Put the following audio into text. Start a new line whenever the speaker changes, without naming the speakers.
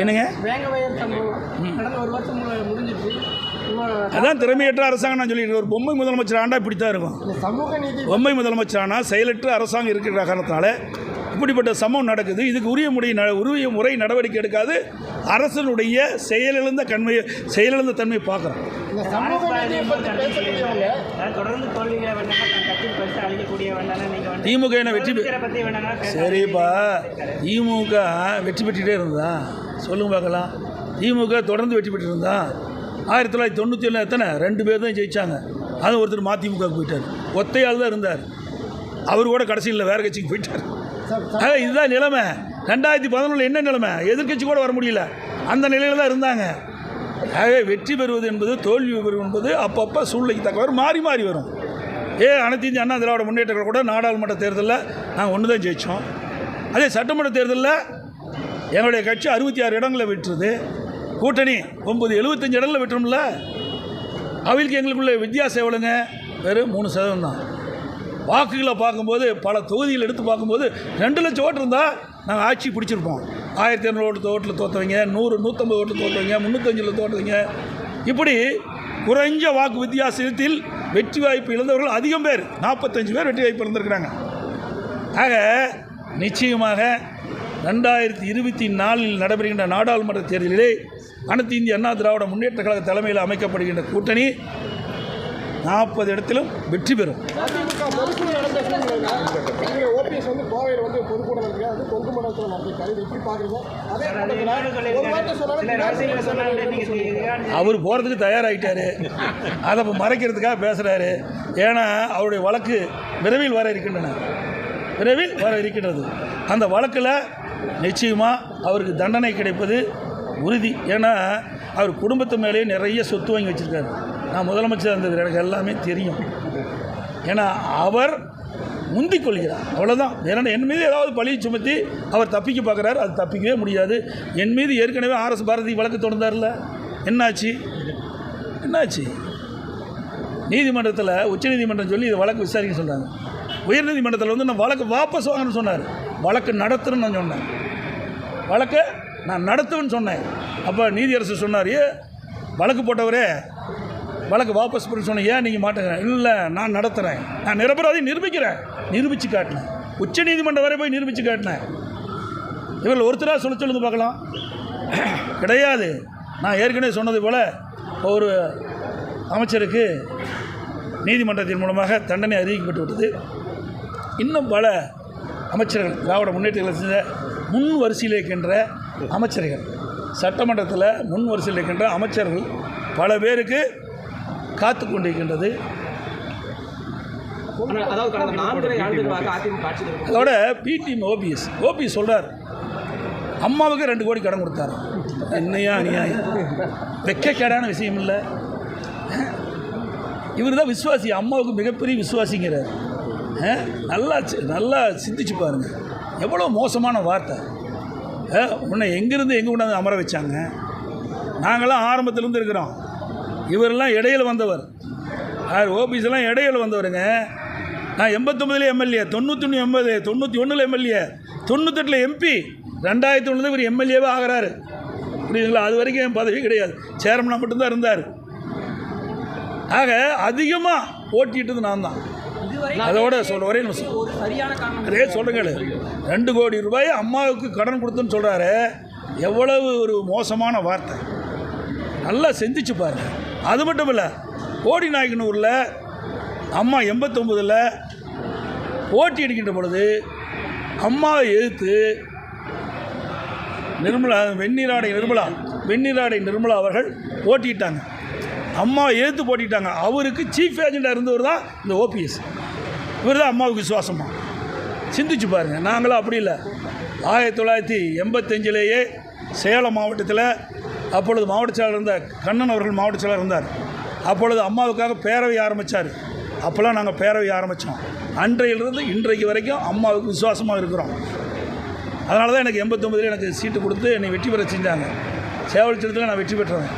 என்னங்க அதான் திறமையற்ற அரசாங்கம் நான் சொல்லியிருக்கேன். ஒரு பொம்மை முதலமைச்சர் ஆண்டா இப்படித்தான் இருக்கும். பொம்மை முதலமைச்சர் ஆனால் செயலற்ற அரசாங்கம் இருக்கிற காரணத்தால் இப்படிப்பட்ட சம்பவம் நடக்குது. இதுக்கு உரிய முறை நடவடிக்கை எடுக்காது அரசனுடைய செயலிழந்த தன்மையை பார்க்குறோம். திமுக என்ன வெற்றி சரிப்பா, திமுக வெற்றி பெற்றுட்டே இருந்தா சொல்லுங்க பார்க்கலாம். திமுக தொடர்ந்து வெற்றி பெற்று இருந்தா 1997 எத்தனை 2 பேர் தான் ஜெயித்தாங்க. அது ஒருத்தர் மதிமுக போயிட்டார், ஒத்தையால் தான் இருந்தார். அவர் கூட கடைசியில் வேறு கட்சிக்கு போயிட்டார். இதுதான் நிலைமை. 2011 என்ன நிலைமை? எதிர்கட்சி கூட வர முடியல, அந்த நிலையில் தான் இருந்தாங்க. ஆகவே வெற்றி பெறுவது என்பது தோல்வி பெறுவது என்பது அப்பப்போ சூழ்நிலைக்கு தக்கவாறு மாறி மாறி வரும். அனைத்து இந்திய அண்ணா திராவிட முன்னேற்ற கூட நாடாளுமன்ற தேர்தலில் நாங்கள் ஒன்று தான் ஜெயித்தோம். அதே சட்டமன்ற தேர்தலில் எங்களுடைய கட்சி 66 இடங்களில் வெற்றுது. கூட்டணி 75 இடங்களில் வெற்றோம்ல. அவளுக்கு எங்களுக்குள்ள வித்தியாசம் எவ்வளோங்க? வெறும் 3% தான். வாக்குகளை பார்க்கும்போது பல தொகுதிகள் எடுத்து பார்க்கும்போது 2 லட்சம் ஓட்டு இருந்தால் நாங்கள் ஆட்சி பிடிச்சிருப்போம். 1200 ஓட்டில் தோற்றவங்க, 100 150 ஓட்டில் தோற்றவங்க, 305 தோற்றவங்க. இப்படி குறைஞ்ச வாக்கு வித்தியாசத்தில் வெற்றி வாய்ப்பு இழந்தவர்கள் அதிகம் பேர், 45 பேர் வெற்றி வாய்ப்பு இழந்திருக்கிறாங்க. ஆக நிச்சயமாக 2024 நடைபெறுகின்ற நாடாளுமன்ற தேர்தலிலே அனைத்து இந்திய அண்ணா திராவிட முன்னேற்ற கழக தலைமையில் அமைக்கப்படுகின்ற கூட்டணி 40 இடத்திலும் வெற்றி பெறும். அவர் போகிறதுக்கு தயாராகிட்டார். அதை மறைக்கிறதுக்காக பேசுகிறாரு. ஏன்னா அவருடைய வழக்கு விரைவில் வர இருக்கின்றது. அந்த வழக்கில் நிச்சயமாக அவருக்கு தண்டனை கிடைப்பது உறுதி. ஏன்னா அவர் குடும்பத்து மேலேயே நிறைய சொத்து வாங்கி வச்சுருக்காரு. நான் முதலமைச்சர் இருந்தது எனக்கு எல்லாமே தெரியும். ஏன்னா அவர் முந்திக் கொள்கிறார், அவ்வளோதான். ஏன்னா என் மீது ஏதாவது பழியை சுமத்தி அவர் தப்பிக்க பார்க்குறாரு. அது தப்பிக்கவே முடியாது. என் மீது ஏற்கனவே RS பாரதி வழக்கு தொடர்ந்தார்ல, என்னாச்சு? நீதிமன்றத்தில் உச்சநீதிமன்றம் சொல்லி இதை வழக்கு விசாரிக்க சொல்கிறாங்க. உயர்நீதிமன்றத்தில் நான் வழக்கு வாபஸ் வாங்கணும்னு சொன்னார். வழக்கு நடத்துன்னு நான் சொன்னேன். வழக்கை நான் நடத்துவேன்னு சொன்னேன். அப்போ நீதியரசர் சொன்னார், வழக்கு போட்டவரே வழக்கு வாபஸ் பண்ண சொன்னேன், ஏன் நீங்கள் மாட்டேங்க? இல்லை, நான் நடத்துகிறேன், நான் நிரபராதி நிரூபித்து காட்டினேன். உச்ச நீதிமன்றம் வரை போய் நிரூபித்து காட்டினேன். இவர்கள் ஒருத்தராக சொல்லுங்க பார்க்கலாம். கிடையாது. நான் ஏற்கனவே சொன்னது போல் ஒரு அமைச்சருக்கு நீதிமன்றத்தின் மூலமாக தண்டனை அறிவிக்கப்பட்டு விட்டது. இன்னும் பல அமைச்சர்கள் திராவிட முன்னேற்ற கழகத்தில் முன் வரிசையில் இருக்கின்ற அமைச்சர்கள், சட்டமன்றத்தில் முன் வரிசையில் இருக்கின்ற அமைச்சர்கள் பல பேருக்கு காத்து கொண்டிருக்கின்றது. அதோட பிடிஎம் ஓபிஎஸ் சொல்கிறார், அம்மாவுக்கு 2 கோடி கடன் கொடுத்தாரு. என்னையா அநியாயம், வெக்கக்கேடான விஷயம் இல்லை. இவர் தான் விசுவாசி, அம்மாவுக்கு மிகப்பெரிய விசுவாசிங்கிறார். நல்லா சிந்திச்சு பாருங்கள், எவ்வளோ மோசமான வார்த்தை. உன்னை எங்கேருந்து எங்கே கொண்டாந்து அமர வச்சாங்க? நாங்களாம் ஆரம்பத்திலேருந்து இருக்கிறோம். இவரெல்லாம் இடையில் வந்தவர். ஓபிஎஸ்லாம் இடையில் வந்தவருங்க. நான் 89 எம்எல்ஏ, 91 எம்எல்ஏ, 91 எம்எல்ஏ, 98 MP, 2001 இவர் எம்எல்ஏவே ஆகிறாரு. புரியுதுங்களா? அது வரைக்கும் என் பதவி கிடையாது, சேர்மனாக மட்டும்தான் இருந்தார். ஆக அதிகமாக போட்டிட்டது நான் தான். அதோட ஒரே நிமிஷம், அதே சொல்லுங்க, 2 கோடி ரூபாய் அம்மாவுக்கு கடன் கொடுத்துன்னு சொல்கிறாரு. எவ்வளவு ஒரு மோசமான வார்த்தை. நல்லா சிந்திச்சு பாருங்கள். அது மட்டும் இல்லை, கோடிநாயக்கனூரில் அம்மா 89 போட்டி அடிக்கின்ற பொழுது அம்மாவை எதிர்த்து வெண்ணிராடை நிர்மலா அவர்கள் போட்டிட்டாங்க. அம்மாவை எதிர்த்து போட்டிட்டாங்க. அவருக்கு சீஃப் ஏஜெண்டாக இருந்தவர் தான் இந்த ஓபிஎஸ். இவர் தான் அம்மாவுக்கு விசுவாசமாக. சிந்திச்சு பாருங்கள். நாங்களும் அப்படி இல்லை. 1985 சேலம் மாவட்டத்தில் அப்பொழுது மாவட்ட செயலாளர் இருந்த கண்ணன் அவர்கள் மாவட்ட செயலாளர் இருந்தார். அப்பொழுது அம்மாவுக்காக பேரவை ஆரம்பித்தார். அப்போல்லாம் நாங்கள் பேரவை ஆரம்பித்தோம். அன்றையிலிருந்து இன்றைக்கு வரைக்கும் அம்மாவுக்கு விசுவாசமாக இருக்கிறோம். அதனால தான் எனக்கு 89 எனக்கு சீட்டு கொடுத்து என்னை வெற்றி பெற செஞ்சாங்க. சேவல் சின்னத்தில் நான் வெற்றி பெற்றேன்.